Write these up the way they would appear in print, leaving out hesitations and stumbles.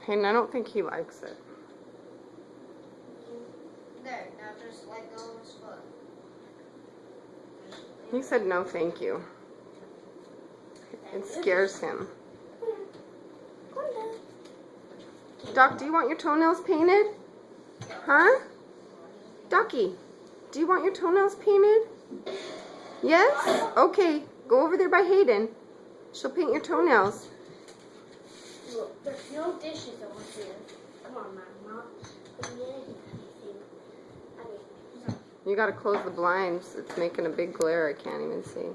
Hayden, I don't think he likes it. There, now just let go of his foot. He said no thank you. It scares him. Doc, do you want your toenails painted? Huh? Ducky, do you want your toenails painted? Yes? Okay, go over there by Hayden. She'll paint your toenails. Look, there's no dishes over here. Come on, Mom. You gotta close the blinds. It's making a big glare. I can't even see.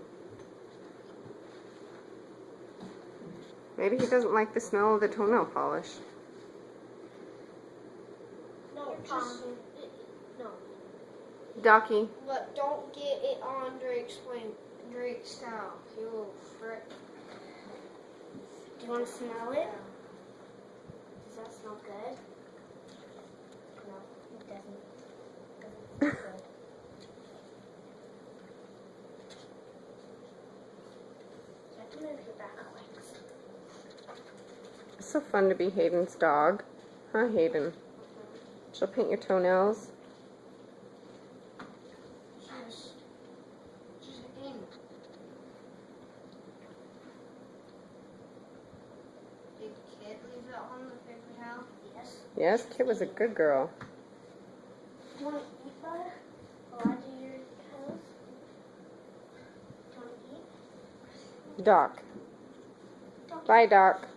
Maybe he doesn't like the smell of the toenail polish. No, just no. Ducky. But don't get it on Drake's towel. He will frick. Do you want to smell it? Does that smell good? No, it doesn't. It doesn't smell good. You have to move your back legs. It's so fun to be Hayden's dog. Huh, Hayden? She'll paint your toenails. Just aim. Did Kid leave that on the paper towel? Yes. Yes, Kit was a good girl. Do you want to eat, Butter? While I do your toes? Do you want to eat? Doc. Bye, Doc.